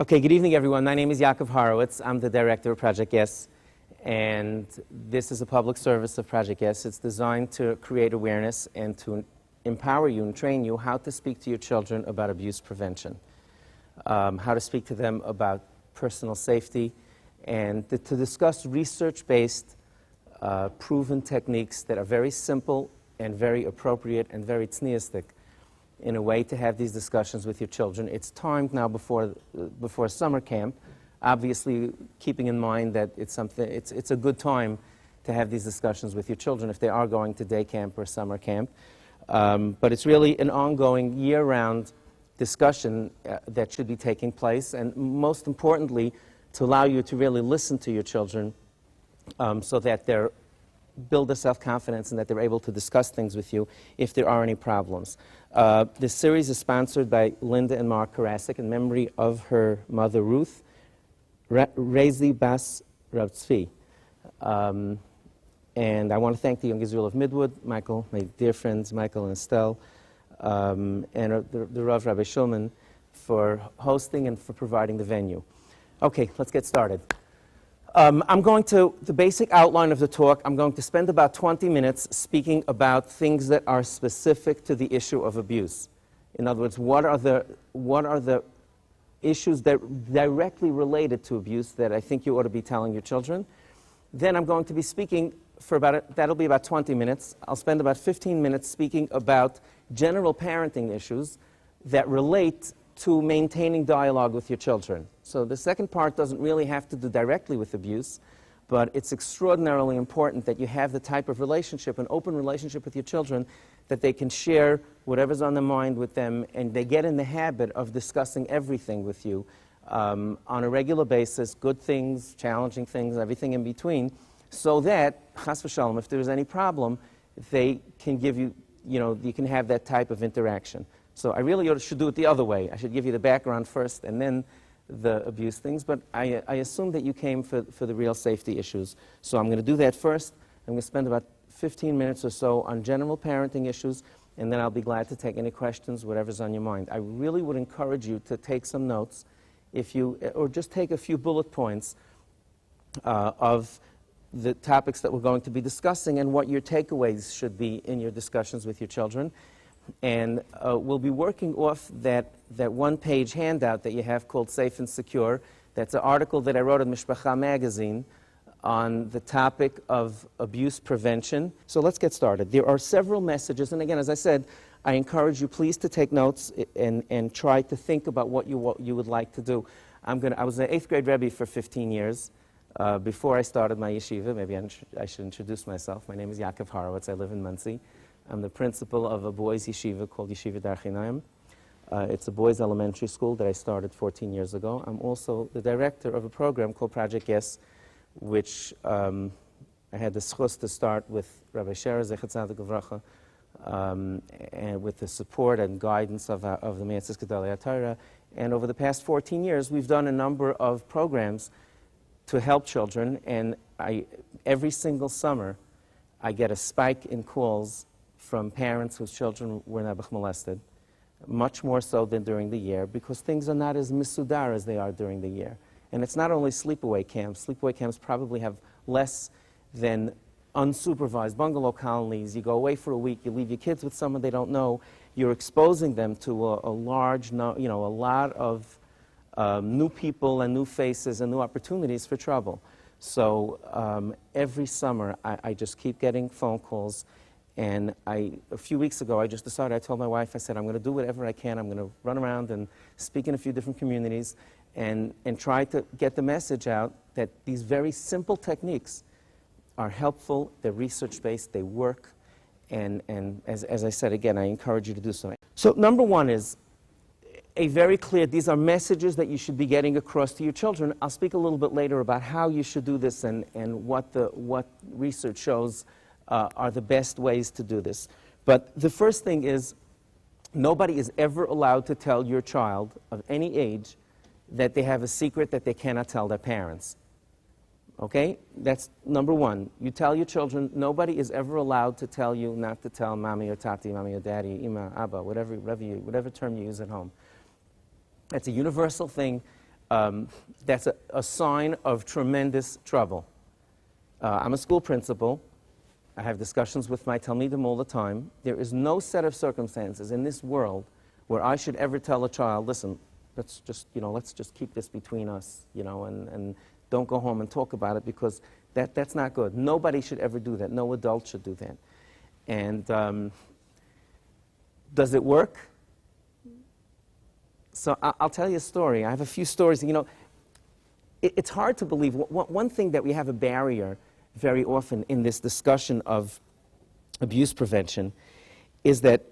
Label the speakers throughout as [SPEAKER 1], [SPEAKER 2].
[SPEAKER 1] Okay, good evening, everyone. My name is Yakov Horowitz. I'm the director of Project Yes, and this is a public service of Project Yes. It's designed to create awareness and to empower you and train you how to speak to your children about abuse prevention, how to speak to them about personal safety, and to discuss research-based, proven techniques that are very simple and very appropriate and very tzniistic in a way to have these discussions with your children. It's timed now before summer camp, obviously keeping in mind that it's a good time to have these discussions with your children if they are going to day camp or summer camp. But it's really an ongoing year-round discussion that should be taking place, and most importantly, to allow you to really listen to your children so that they're build their self-confidence and that they're able to discuss things with you if there are any problems. This series is sponsored by Linda and Mark Karasik in memory of her mother Ruth, Rezi Bas Rav Tzvi. And I want to thank the Young Israel of Midwood, Michael, my dear friends Michael and Estelle, and the Rav Rabbi Shulman for hosting and for providing the venue. Okay, let's get started. The basic outline of the talk, I'm going to spend about 20 minutes speaking about things that are specific to the issue of abuse. In other words, what are the issues that directly related to abuse that I think you ought to be telling your children. Then I'm going to be speaking for that'll be about 20 minutes. I'll spend about 15 minutes speaking about general parenting issues that relate to maintaining dialogue with your children. So the second part doesn't really have to do directly with abuse, but it's extraordinarily important that you have the type of relationship, an open relationship with your children, that they can share whatever's on their mind with them, and they get in the habit of discussing everything with you on a regular basis, good things, challenging things, everything in between, so that, chas v'shalom, if there's any problem, they can give you, you can have that type of interaction. So I really should do it the other way. I should give you the background first and then the abuse things, but I assume that you came for the real safety issues. So I'm going to do that first. I'm going to spend about 15 minutes or so on general parenting issues, and then I'll be glad to take any questions, whatever's on your mind. I really would encourage you to take some notes, or just take a few bullet points of the topics that we're going to be discussing and what your takeaways should be in your discussions with your children. And we'll be working off that one-page handout that you have called Safe and Secure. That's an article that I wrote in Mishpacha magazine on the topic of abuse prevention. So let's get started. There are several messages, and again, as I said, I encourage you please to take notes and try to think about what you would like to do. I was an 8th grade Rabbi for 15 years before I started my yeshiva. Maybe I should introduce myself. My name is Yakov Horowitz. I live in Monsey. I'm the principal of a boys' yeshiva called Yeshivah Derkei Noem. It's a boys' elementary school that I started 14 years ago. I'm also the director of a program called Project Yes, which I had the schus to start with Rabbi Shera Zechat Tzadik Uvracha, and with the support and guidance of the Meitzes Gedolei HaTorah. And over the past 14 years, we've done a number of programs to help children, and every single summer, I get a spike in calls from parents whose children were nebuch molested, much more so than during the year, because things are not as misudar as they are during the year. And it's not only sleepaway camps. Sleepaway camps probably have less than unsupervised bungalow colonies. You go away for a week, you leave your kids with someone they don't know, you're exposing them to a lot of new people and new faces and new opportunities for trouble. So every summer, I just keep getting phone calls. And a few weeks ago, I just decided, I told my wife, I said, I'm going to do whatever I can. I'm going to run around and speak in a few different communities and try to get the message out that these very simple techniques are helpful, they're research-based, they work, and as I said again, I encourage you to do so. So number one is a very clear, these are messages that you should be getting across to your children. I'll speak a little bit later about how you should do this and what research shows are the best ways to do this. But the first thing is, nobody is ever allowed to tell your child of any age that they have a secret that they cannot tell their parents. Okay? That's number one. You tell your children, nobody is ever allowed to tell you not to tell mommy or tati, mommy or daddy, ima, abba, whatever term you use at home. That's a universal thing. that's a sign of tremendous trouble. I'm a school principal. I have discussions with my talmidim all the time. There is no set of circumstances in this world where I should ever tell a child, listen, let's just keep this between us, and don't go home and talk about it, because that's not good. Nobody should ever do that. No adult should do that. And does it work? So I'll tell you a story. I have a few stories. It's hard to believe. One thing that we have a barrier very often in this discussion of abuse prevention is that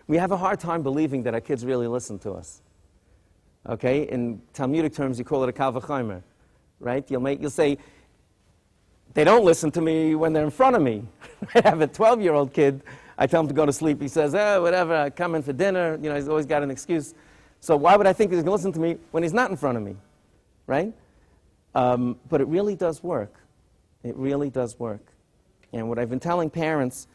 [SPEAKER 1] we have a hard time believing that our kids really listen to us. Okay? In Talmudic terms, you call it a kal v'chomer, right? You'll say, they don't listen to me when they're in front of me. I have a 12-year-old kid. I tell him to go to sleep. He says, whatever, I come in for dinner. He's always got an excuse. So why would I think he's going to listen to me when he's not in front of me, right? But it really does work. It really does work. And what I've been telling parents,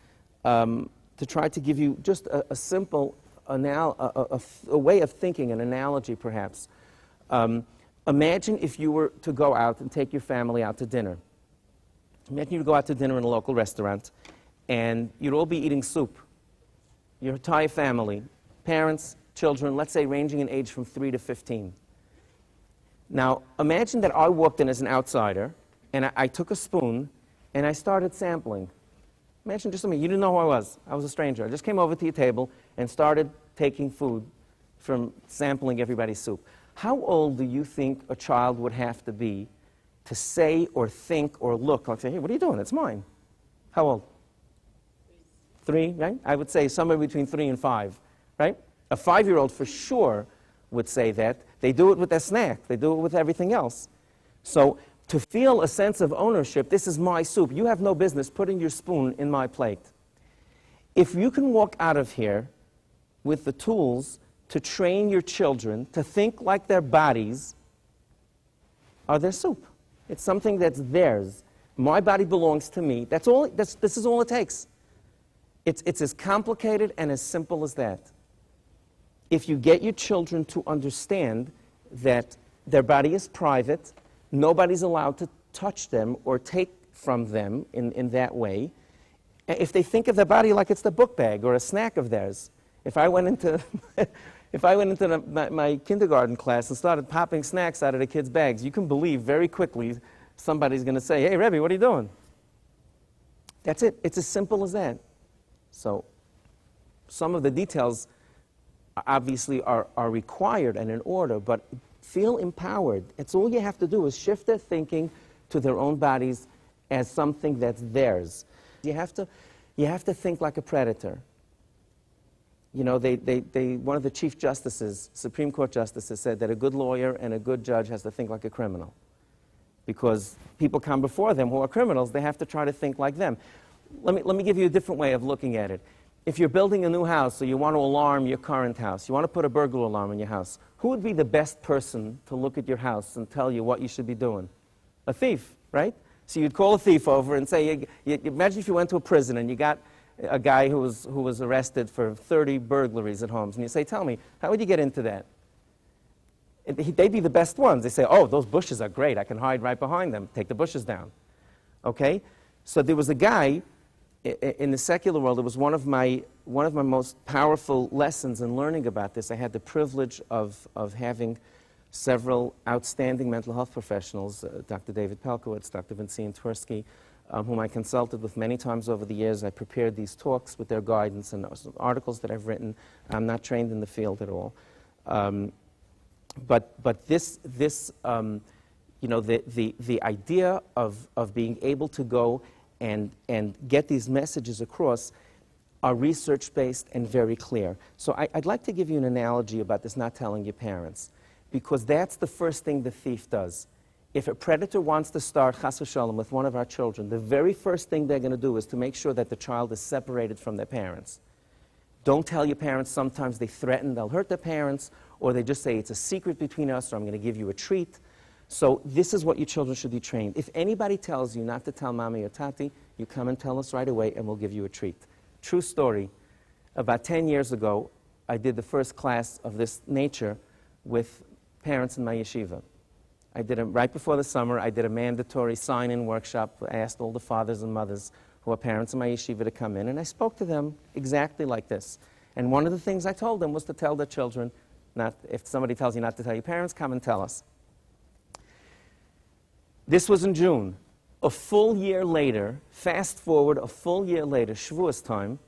[SPEAKER 1] to try to give you just a simple a way of thinking, an analogy perhaps. Imagine if you were to go out and take your family out to dinner. Imagine you go out to dinner in a local restaurant, and you'd all be eating soup. Your entire family, parents, children, let's say ranging in age from 3 to 15. Now, imagine that I walked in as an outsider, and I took a spoon, and I started sampling. Imagine just a minute, you didn't know who I was. I was a stranger. I just came over to your table and started taking food from sampling everybody's soup. How old do you think a child would have to be to say or think or look like, say, hey, what are you doing? It's mine. How old? 3, right? I would say somewhere between 3 and 5, right? A 5-year-old for sure would say that. They do it with their snack. They do it with everything else. So to feel a sense of ownership, this is my soup. You have no business putting your spoon in my plate. If you can walk out of here with the tools to train your children to think like their bodies are their soup. It's something that's theirs. My body belongs to me. That's all. This is all it takes. It's as complicated and as simple as that. If you get your children to understand that their body is private, nobody's allowed to touch them or take from them in that way. If they think of their body like it's the book bag or a snack of theirs. If I went into my kindergarten class and started popping snacks out of the kids' bags, you can believe very quickly somebody's going to say, hey, Rabbi, what are you doing? That's it. It's as simple as that. So some of the details obviously are required and in order, but feel empowered. It's all you have to do is shift their thinking to their own bodies as something that's theirs. You have to think like a predator. One of the chief justices, Supreme Court justices, said that a good lawyer and a good judge has to think like a criminal. Because people come before them who are criminals, they have to try to think like them. Let me give you a different way of looking at it. If you're building a new house or you want to alarm your current house, you want to put a burglar alarm in your house, who would be the best person to look at your house and tell you what you should be doing? A thief, right? So you'd call a thief over and say, imagine if you went to a prison and you got a guy who was arrested for 30 burglaries at homes, and you say, tell me, how would you get into that? They'd be the best ones. They say, oh, those bushes are great. I can hide right behind them. Take the bushes down. Okay? So there was a guy in the secular world. It was one of my most powerful lessons in learning about this. I had the privilege of having several outstanding mental health professionals, Dr. David Pelkowitz, Dr. Vincent Tversky, whom I consulted with many times over the years. I prepared these talks with their guidance and some articles that I've written. I'm not trained in the field at all. But the idea of being able to go and get these messages across are research-based and very clear. So I'd like to give you an analogy about this not telling your parents, because that's the first thing the thief does. If a predator wants to start chas v'shalom with one of our children, the very first thing they're going to do is to make sure that the child is separated from their parents. Don't tell your parents. Sometimes they threaten they'll hurt their parents, or they just say it's a secret between us, or I'm going to give you a treat. So this is what your children should be trained. If anybody tells you not to tell mommy or tati, you come and tell us right away and we'll give you a treat. True story. About 10 years ago, I did the first class of this nature with parents in my yeshiva. Right before the summer, I did a mandatory sign-in workshop. I asked all the fathers and mothers who are parents in my yeshiva to come in, and I spoke to them exactly like this. And one of the things I told them was to tell their children, if somebody tells you not to tell your parents, come and tell us. This was in June. A full year later, fast forward a full year later, Shavuos time,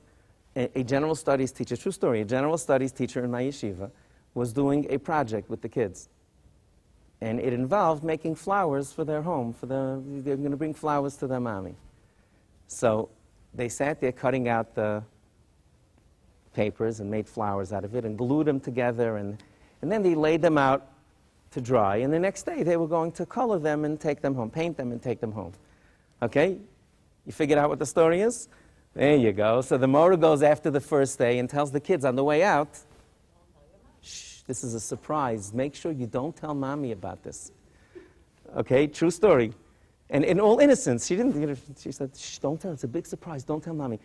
[SPEAKER 1] a general studies teacher, true story, a general studies teacher in my yeshiva was doing a project with the kids. And it involved making flowers for their home. They're going to bring flowers to their mommy. So they sat there cutting out the papers and made flowers out of it and glued them together. And then they laid them out to dry. And the next day they were going to color them and take them home, paint them and take them home. Okay? You figured out what the story is? There you go. So the Mora goes after the first day and tells the kids on the way out, shh, this is a surprise. Make sure you don't tell mommy about this. Okay? True story. And in all innocence, she said, shh, don't tell, it's a big surprise, don't tell mommy.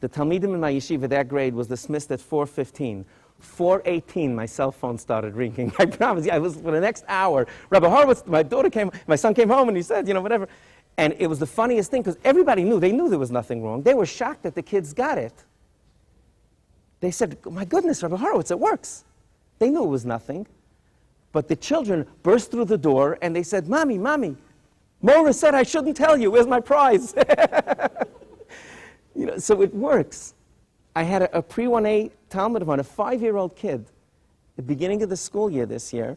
[SPEAKER 1] The Talmidim in my yeshiva, that grade, was dismissed at 4:15. 4:18, my cell phone started ringing. I promise you, I was, for the next hour, Rabbi Horowitz, my son came home and he said, whatever. And it was the funniest thing, because everybody knew, they knew there was nothing wrong. They were shocked that the kids got it. They said, my goodness, Rabbi Horowitz, it works. They knew it was nothing. But the children burst through the door and they said, Mommy, Mora said I shouldn't tell you. Where's my prize? So it works. I had a pre-1A Talmud of a 5-year-old kid, at the beginning of the school year this year.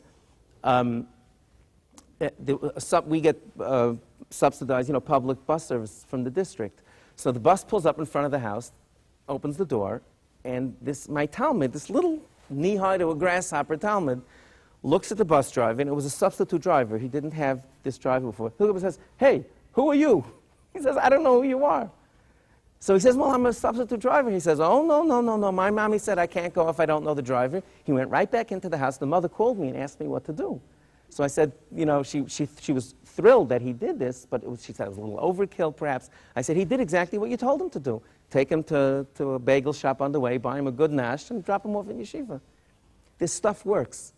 [SPEAKER 1] We get subsidized, public bus service from the district. So the bus pulls up in front of the house, opens the door, and my Talmud, this little knee-high to a grasshopper Talmud, looks at the bus driver, and it was a substitute driver. He didn't have this driver before. He says, hey, who are you? He says, I don't know who you are. So he says, well, I'm a substitute driver. He says, oh, no. My mommy said I can't go if I don't know the driver. He went right back into the house. The mother called me and asked me what to do. So I said, she was thrilled that he did this, but she said it was a little overkill, perhaps. I said, he did exactly what you told him to do. Take him to a bagel shop on the way, buy him a good nash, and drop him off in yeshiva. This stuff works.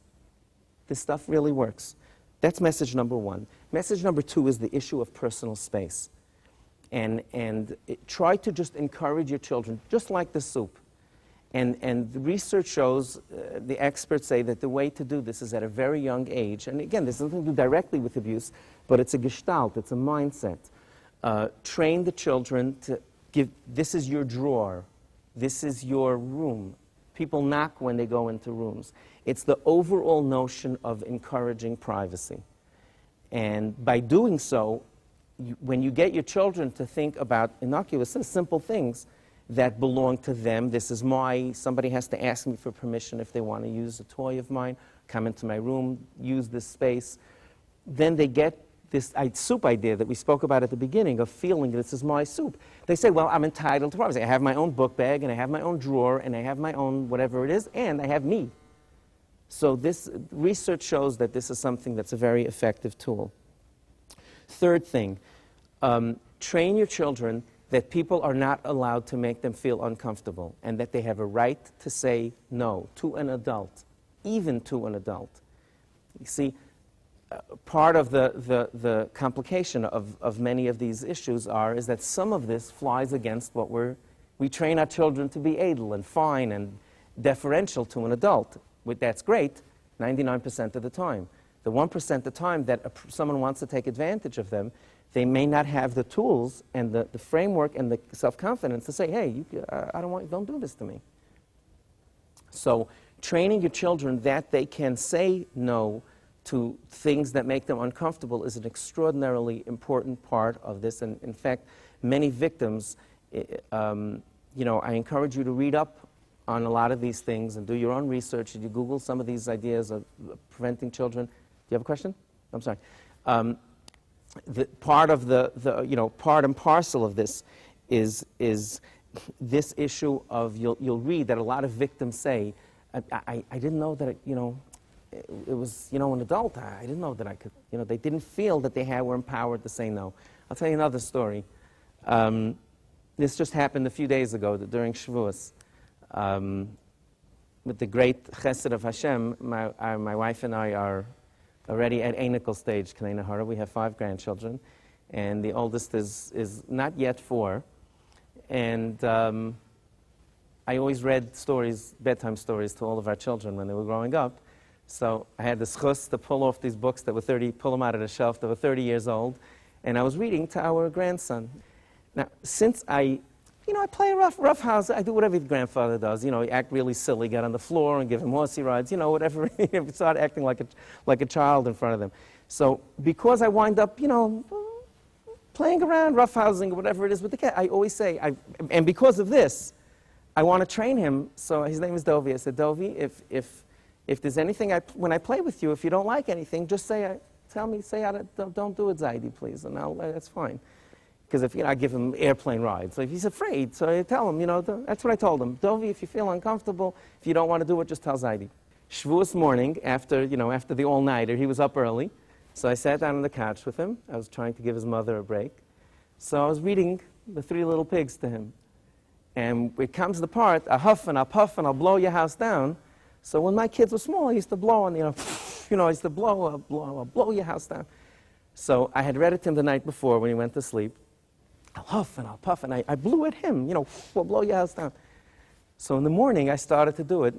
[SPEAKER 1] This stuff really works. That's message number one. Message number two is the issue of personal space. And try to just encourage your children, just like the soup. And the research shows, the experts say that the way to do this is at a very young age. And again, this has nothing to do directly with abuse, but it's a gestalt, it's a mindset. Train the children to this is your drawer, this is your room. People knock when they go into rooms. It's the overall notion of encouraging privacy. And by doing so, when you get your children to think about innocuous, simple things that belong to them, somebody has to ask me for permission if they want to use a toy of mine, come into my room, use this space, then they get this soup idea that we spoke about at the beginning of feeling this is my soup. They say, well, I'm entitled to privacy. I have my own book bag, and I have my oown drawer, and I have my own whatever it is, and I have me. So this research shows that this is something that's a very effective tool. Third thing, train your children that people are not allowed to make them feel uncomfortable, and that they have a right to say no to an adult, even to an adult. You see, part of the complication of many of these issues is that some of this flies against what we train our children to be edel and fine and deferential to an adult. That's great 99% of the time. The 1% of the time that someone wants to take advantage of them, they may not have the tools and the framework and the self-confidence to say, hey, don't do this to me. So training your children that they can say no to things that make them uncomfortable is an extraordinarily important part of this. And in fact, many victims, I encourage you to read up on a lot of these things and do your own research. You Google some of these ideas of preventing children. Do you have a question? I'm sorry. Part and parcel of this is this issue of you'll read that a lot of victims say, I didn't know that it was an adult. I didn't know that I could. They didn't feel that were empowered to say no. I'll tell you another story. This just happened a few days ago during Shavuos. with the great chesed of Hashem, my wife and I are already at anical stage, Kanei Nahara. We have 5 grandchildren, and the oldest is not yet 4. And I always read stories, bedtime stories, to all of our children when they were growing up. So I had the schus to pull off these books that were pull them out of the shelf that were 30 years old, and I was reading to our grandson. Now, since I play rough house. I do whatever the grandfather does. You act really silly, get on the floor and give him horsey rides. Whatever. Start acting like a child in front of them. So because I wind up, playing around, roughhousing, whatever it is with the cat, I always say, and because of this, I want to train him. So his name is Dovi. I said, Dovi, if there's anything when I play with you, if you don't like anything, just tell me, don't do it, Zaidi, please, and that's fine. Because if I give him airplane rides, so if he's afraid, so I tell him, that's what I told him. Dovi, if you feel uncomfortable, if you don't want to do it, just tell Zaidi. Shavuos morning, after the all-nighter, he was up early, so I sat down on the couch with him. I was trying to give his mother a break. So I was reading The 3 Little Pigs to him. And it comes the part, I huff and I puff and I'll blow your house down. So when my kids were small, I used to blow on, I used to I'll blow your house down. So I had read it to him the night before when he went to sleep. I'll huff and I'll puff, and I blew at him, we'll blow your house down. So in the morning, I started to do it.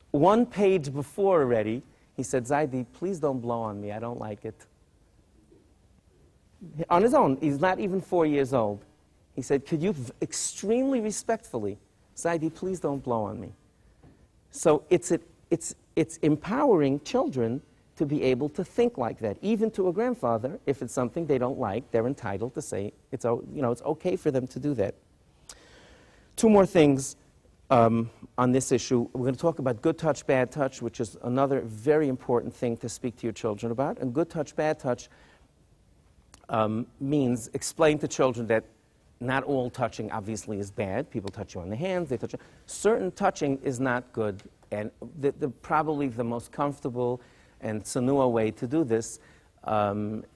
[SPEAKER 1] 1 page before already, he said, Zaidi, please don't blow on me, I don't like it. On his own, he's not even 4 years old. He said, could you extremely respectfully, Zaidi, please don't blow on me. So it's empowering children to be able to think like that. Even to a grandfather, if it's something they don't like, they're entitled to say it's okay for them to do that. 2 more things on this issue. We're going to talk about good touch, bad touch, which is another very important thing to speak to your children about. And good touch, bad touch means explain to children that not all touching obviously is bad. People touch you on the hands, they touch you. Certain touching is not good, and probably the most comfortable and tsanua way to do this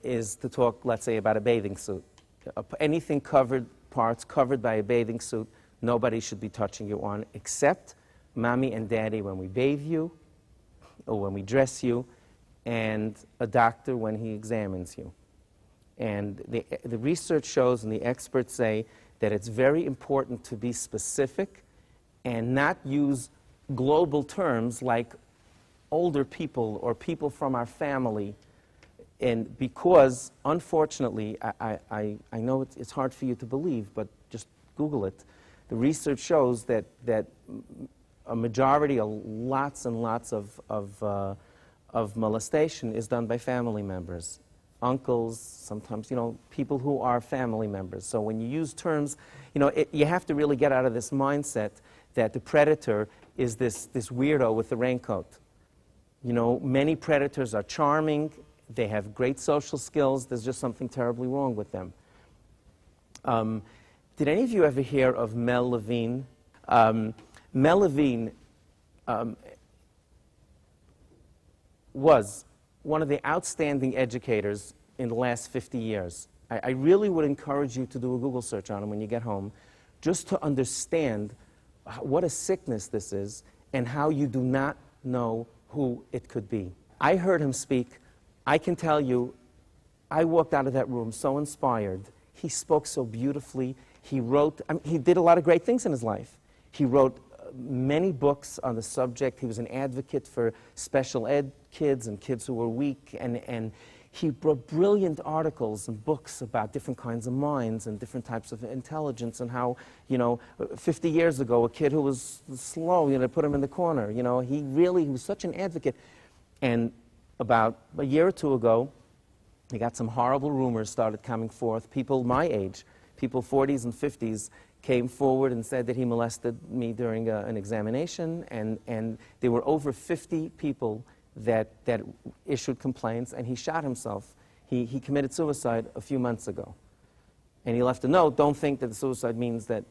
[SPEAKER 1] is to talk, let's say, about a bathing suit. Anything parts covered by a bathing suit, nobody should be touching you on, except mommy and daddy when we bathe you, or when we dress you, and a doctor when he examines you. And the research shows, and the experts say, that it's very important to be specific and not use global terms like older people or people from our family. And because, unfortunately, I know it's hard for you to believe, but just Google it. The research shows that a majority, lots and lots of molestation is done by family members. Uncles, sometimes, people who are family members. So when you use terms, you have to really get out of this mindset that the predator is this weirdo with the raincoat. Many predators are charming, they have great social skills, there's just something terribly wrong with them. Did any of you ever hear of Mel Levine? Mel Levine was one of the outstanding educators in the last 50 years. I really would encourage you to do a Google search on him when you get home, just to understand what a sickness this is and how you do not know who it could be. I heard him speak. I can tell you, I walked out of that room so inspired. He spoke so beautifully. He wrote, he did a lot of great things in his life. He wrote many books on the subject. He was an advocate for special ed kids and kids who were weak, and he wrote brilliant articles and books about different kinds of minds and different types of intelligence, and how, 50 years ago, a kid who was slow, they put him in the corner. He was such an advocate. And about a year or 2 ago, he got some horrible rumors started coming forth. People my age, people 40s and 50s, came forward and said that he molested me during an examination, and there were over 50 people that issued complaints, and he shot himself. He committed suicide a few months ago. And he left a note, don't think that the suicide means that,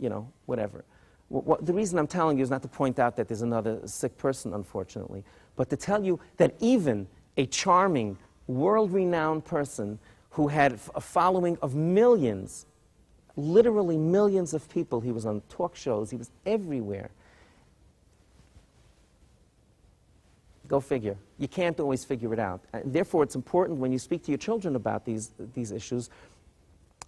[SPEAKER 1] whatever. The reason I'm telling you is not to point out that there's another sick person, unfortunately, but to tell you that even a charming, world-renowned person who had a following of millions, literally millions of people. He was on talk shows. He was everywhere. Go figure. You can't always figure it out. And therefore, it's important when you speak to your children about these issues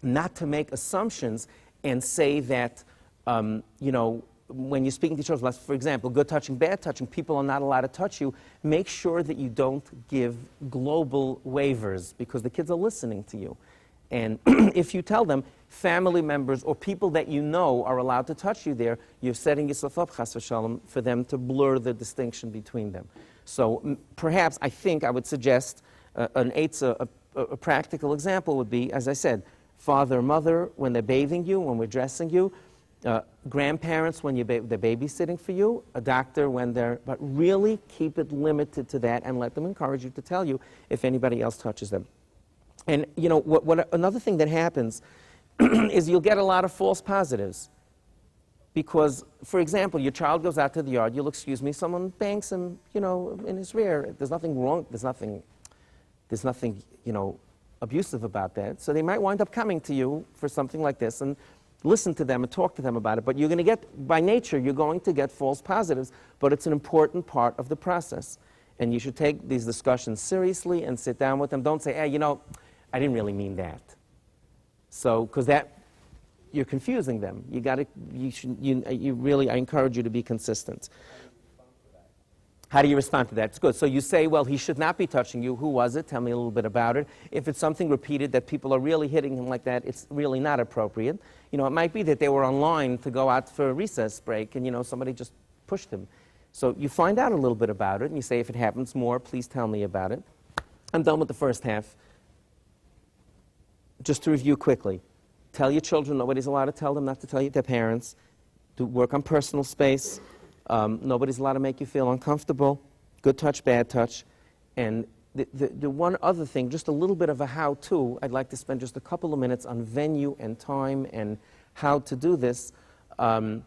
[SPEAKER 1] not to make assumptions and say that, when you're speaking to children, for example, good touching, bad touching, people are not allowed to touch you. Make sure that you don't give global waivers because the kids are listening to you. And if you tell them family members or people that you know are allowed to touch you there, you're setting yourself up, chas v'shalom, for them to blur the distinction between them. So perhaps I would suggest a practical example would be, as I said, father, mother, when they're bathing you, when we're dressing you, grandparents when they're babysitting for you, a doctor when but really keep it limited to that and let them encourage you to tell you if anybody else touches them. And another thing that happens is you'll get a lot of false positives. Because, for example, your child goes out to the yard, you'll excuse me, someone bangs him, in his rear. There's nothing wrong, there's nothing, abusive about that. So they might wind up coming to you for something like this and listen to them and talk to them about it. But you're going to get, by nature, you're going to get false positives, but it's an important part of the process. And you should take these discussions seriously and sit down with them. Don't say, hey, I didn't really mean that. So, because you're confusing them. I encourage you to be consistent. How do you respond to that? It's good. So you say, well, he should not be touching you. Who was it? Tell me a little bit about it. If it's something repeated that people are really hitting him like that, it's really not appropriate. It might be that they were online to go out for a recess break and, somebody just pushed him. So you find out a little bit about it and you say, if it happens more, please tell me about it. I'm done with the first half. Just to review quickly. Tell your children nobody's allowed to tell them not to tell their parents. Do work on personal space. Nobody's allowed to make you feel uncomfortable. Good touch, bad touch. And the one other thing, just a little bit of a how-to, I'd like to spend just a couple of minutes on venue and time and how to do this. The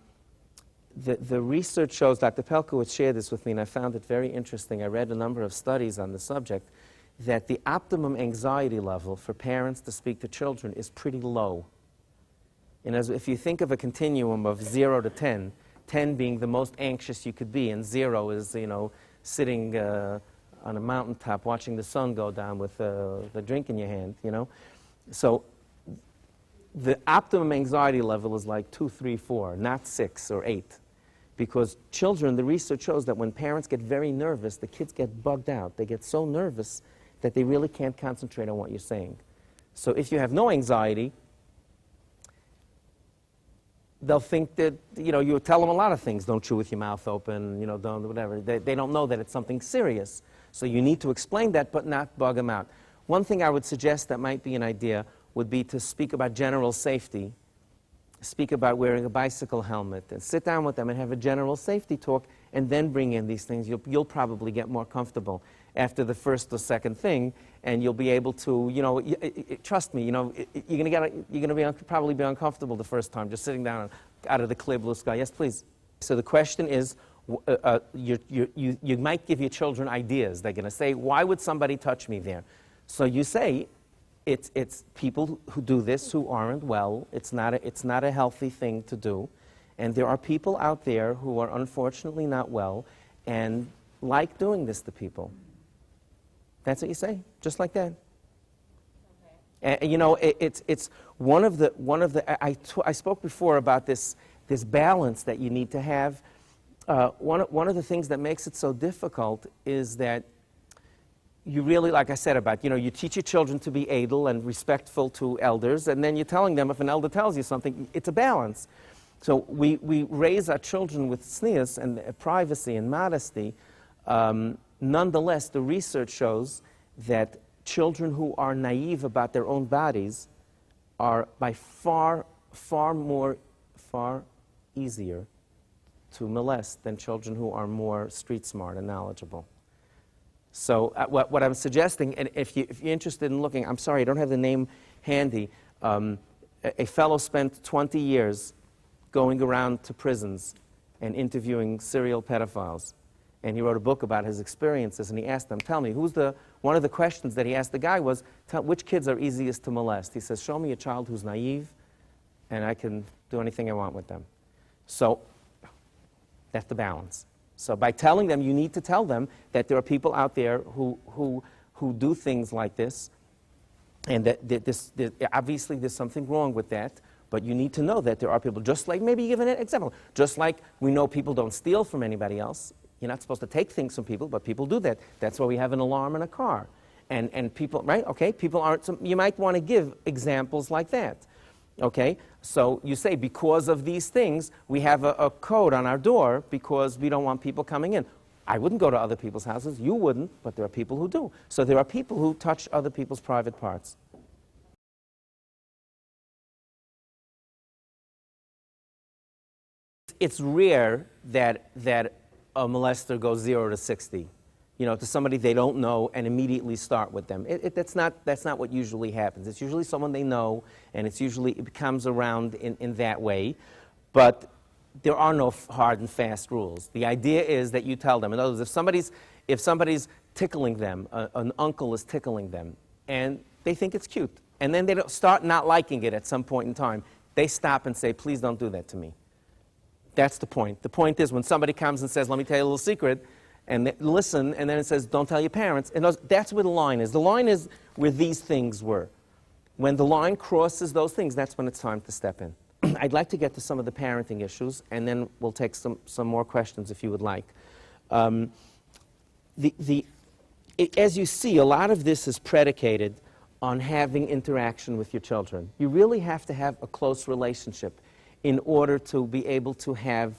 [SPEAKER 1] research shows, Dr. Pelkowitz shared this with me, and I found it very interesting. I read a number of studies on the subject, that the optimum anxiety level for parents to speak to children is pretty low. And if you think of a continuum of 0 to 10, 10 being the most anxious you could be, and 0 is, sitting on a mountaintop watching the sun go down with the drink in your hand, So the optimum anxiety level is like 2, 3, 4, not 6 or 8. Because children, the research shows that when parents get very nervous, the kids get bugged out. They get so nervous that they really can't concentrate on what you're saying. So if you have no anxiety, they'll think that, you tell them a lot of things. Don't chew with your mouth open, don't whatever. They don't know that it's something serious. So you need to explain that, but not bug them out. One thing I would suggest that might be an idea would be to speak about general safety, speak about wearing a bicycle helmet, and sit down with them and have a general safety talk, and then bring in these things. You'll probably get more comfortable after the first or second thing, and you'll be able to, trust me, you're going to probably be uncomfortable the first time, just sitting down out of the clear blue sky. Yes, please. So the question is, you might give your children ideas. They're going to say, why would somebody touch me there? So you say, it's people who do this who aren't well. It's not a healthy thing to do. And there are people out there who are unfortunately not well and like doing this to people. That's what you say, just like that. Okay. And, it's one of the. I spoke before about this balance that you need to have. One of the things that makes it so difficult is that you really, like I said about, you teach your children to be adel and respectful to elders, and then you're telling them if an elder tells you something, it's a balance. So we raise our children with tznius and privacy and modesty. Nonetheless, the research shows that children who are naive about their own bodies are by far easier to molest than children who are more street smart and knowledgeable. So what I'm suggesting, and if you're interested in looking, I'm sorry, I don't have the name handy, a fellow spent 20 years going around to prisons and interviewing serial pedophiles. And he wrote a book about his experiences, and he asked them, tell me, one of the questions that he asked the guy was, which kids are easiest to molest? He says, show me a child who's naive, and I can do anything I want with them. So that's the balance. So by telling them, you need to tell them that there are people out there who do things like this, and that obviously there's something wrong with that, but you need to know that there are people, just like, maybe give an example, just like we know people don't steal from anybody else. You're not supposed to take things from people, but people do that. That's why we have an alarm in a car. And people, right, okay, people aren't, you might want to give examples like that. Okay, so you say, because of these things, we have a code on our door because we don't want people coming in. I wouldn't go to other people's houses. You wouldn't, but there are people who do. So there are people who touch other people's private parts. It's rare that a molester goes 0 to 60. To somebody they don't know and immediately start with them. That's not what usually happens. It's usually someone they know, and it comes around in that way. But there are no hard and fast rules. The idea is that you tell them. In other words, if somebody's tickling them, an uncle is tickling them, and they think it's cute, and then they don't start not liking it at some point in time, they stop and say, please don't do that to me. That's the point. The point is when somebody comes and says, let me tell you a little secret, and they listen, and then it says, don't tell your parents. And that's where the line is. The line is where these things were. When the line crosses those things, that's when it's time to step in. I'd like to get to some of the parenting issues, and then we'll take some more questions if you would like. As you see, a lot of this is predicated on having interaction with your children. You really have to have a close relationship in order to be able to have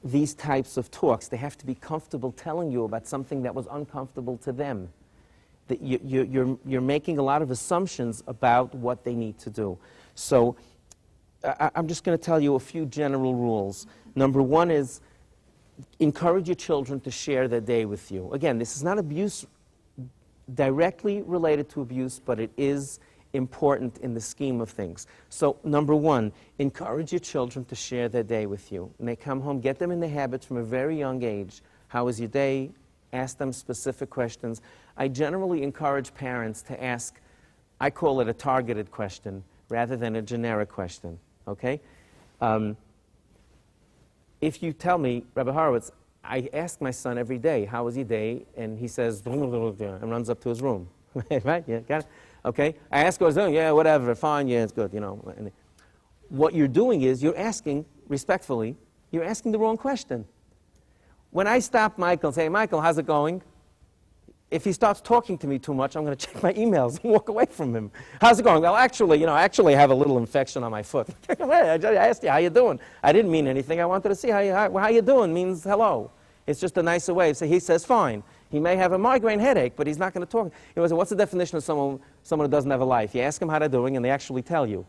[SPEAKER 1] these types of talks. They have to be comfortable telling you about something that was uncomfortable to them. That you're making a lot of assumptions about what they need to do. So I'm just going to tell you a few general rules. Number one is encourage your children to share their day with you. Again, this is not abuse directly related to abuse, but it is important in the scheme of things. So number one, encourage your children to share their day with you. When they come home, get them in the habit from a very young age. How was your day? Ask them specific questions. I generally encourage parents to ask, I call it a targeted question rather than a generic question, okay? If you tell me, Rabbi Horowitz, I ask my son every day, how was your day? And he says, and runs up to his room. Right? Yeah, got it? Okay? I ask her, oh, yeah, whatever, fine, yeah, it's good, And what you're doing is you're asking, respectfully, you're asking the wrong question. When I stop Michael and say, Michael, how's it going? If he starts talking to me too much, I'm going to check my emails and walk away from him. How's it going? Well, actually, I actually have a little infection on my foot. I asked you, how you doing? I didn't mean anything. I wanted to see how you doing means hello. It's just a nicer way. So he says, fine. He may have a migraine headache, but he's not going to talk. So what's the definition of someone who doesn't have a life? You ask them how they're doing, and they actually tell you.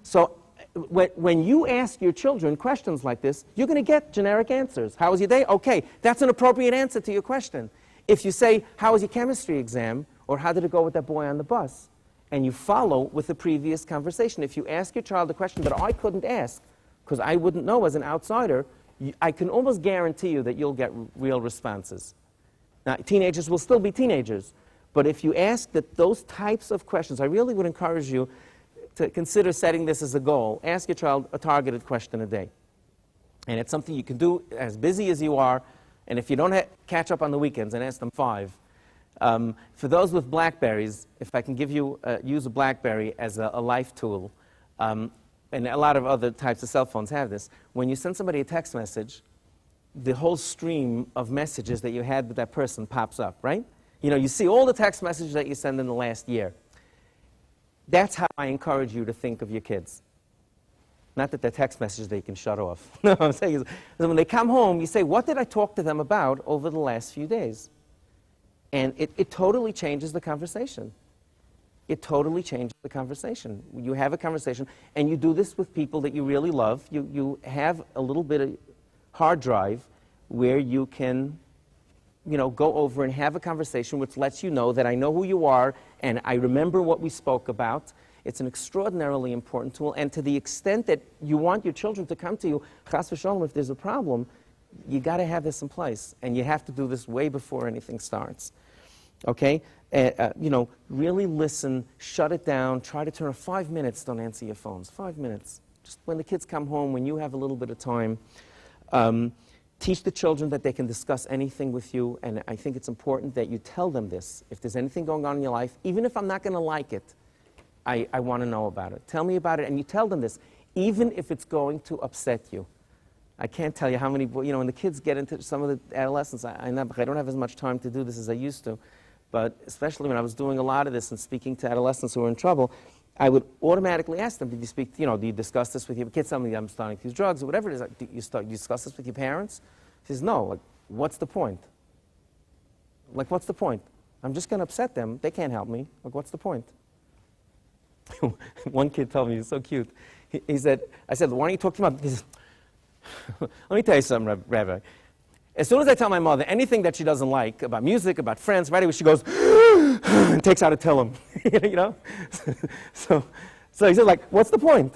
[SPEAKER 1] So when you ask your children questions like this, you're going to get generic answers. How was your day? Okay, that's an appropriate answer to your question. If you say, how was your chemistry exam, or how did it go with that boy on the bus, and you follow with the previous conversation. If you ask your child a question that I couldn't ask, because I wouldn't know as an outsider, I can almost guarantee you that you'll get real responses. Now, teenagers will still be teenagers, but if you ask those types of questions, I really would encourage you to consider setting this as a goal. Ask your child a targeted question a day. And it's something you can do as busy as you are, and if you don't catch up on the weekends, and ask them 5. For those with BlackBerries, if I can give you, use a BlackBerry as a life tool, and a lot of other types of cell phones have this, when you send somebody a text message, the whole stream of messages that you had with that person pops up, right? You see all the text messages that you send in the last year. That's how I encourage you to think of your kids. Not that they're text messages that you can shut off. No, what I'm saying is, when they come home, you say, what did I talk to them about over the last few days? And it totally changes the conversation. It totally changes the conversation. You have a conversation, and you do this with people that you really love. You have a little bit of hard drive where you can go over and have a conversation which lets you know that I know who you are and I remember what we spoke about. It's an extraordinarily important tool, and to the extent that you want your children to come to you, chas v'sholom, if there's a problem, you got to have this in place, and you have to do this way before anything starts. Okay? Really listen, shut it down, try to turn off 5 minutes, don't answer your phones. 5 minutes. Just when the kids come home, when you have a little bit of time. Teach the children that they can discuss anything with you, and I think it's important that you tell them this. If there's anything going on in your life, even if I'm not going to like it, I want to know about it. Tell me about it, and you tell them this, even if it's going to upset you. I can't tell you how many, when the kids get into some of the adolescents, I don't have as much time to do this as I used to, but especially when I was doing a lot of this and speaking to adolescents who were in trouble, I would automatically ask them, did you speak, do you discuss this with your kids? Tell me I'm starting to use drugs or whatever it is. Do you discuss this with your parents? He says, no. Like, what's the point? Like, what's the point? I'm just going to upset them. They can't help me. Like, what's the point? One kid told me, he was so cute. He said, I said, why don't you talk to him about, he says, let me tell you something, Rabbi. As soon as I tell my mother anything that she doesn't like about music, about friends, right away she goes and takes out a tillum. So he said, like, what's the point?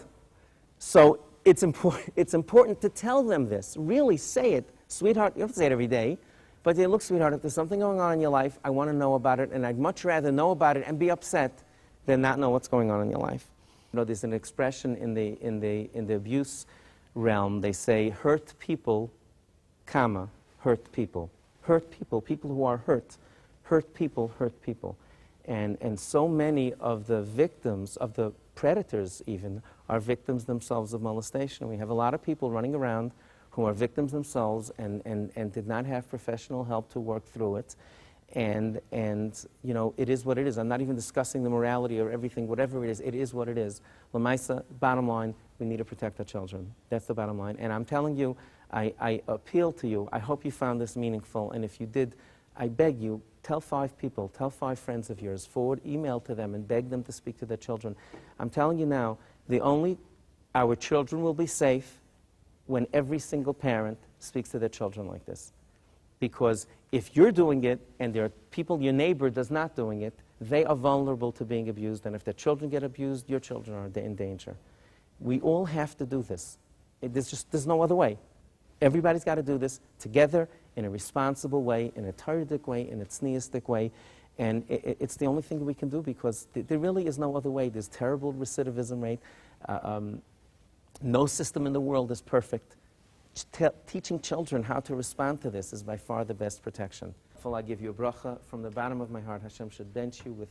[SPEAKER 1] So it's important to tell them this. Really say it. Sweetheart, you don't have to say it every day. But look, sweetheart, if there's something going on in your life, I want to know about it, and I'd much rather know about it and be upset than not know what's going on in your life. There's an expression in the abuse realm. They say, hurt people, comma, hurt people. Hurt people, people who are hurt. Hurt people, hurt people. And so many of the victims, of the predators even, are victims themselves of molestation. We have a lot of people running around who are victims themselves and did not have professional help to work through it. And it is what it is. I'm not even discussing the morality or everything, whatever it is what it is. Lamaisa, bottom line, we need to protect our children. That's the bottom line. And I'm telling you, I appeal to you. I hope you found this meaningful. And if you did, I beg you, tell 5 people, tell 5 friends of yours, forward email to them and beg them to speak to their children. I'm telling you now, our children will be safe when every single parent speaks to their children like this. Because if you're doing it and there are people, your neighbor does not doing it, they are vulnerable to being abused. And if their children get abused, your children are in danger. We all have to do this. There's no other way. Everybody's got to do this together in a responsible way, in a Torah-dic way, in a tzniistic way. And it's the only thing that we can do because there really is no other way. There's terrible recidivism rate. No system in the world is perfect. Teaching children how to respond to this is by far the best protection. I give you a bracha from the bottom of my heart. Hashem should bench you with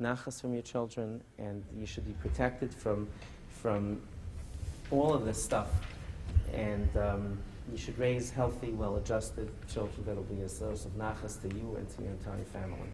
[SPEAKER 1] nachas from your children, and you should be protected from all of this stuff. And you should raise healthy, well-adjusted children that will be a source of nachas to you and to your entire family.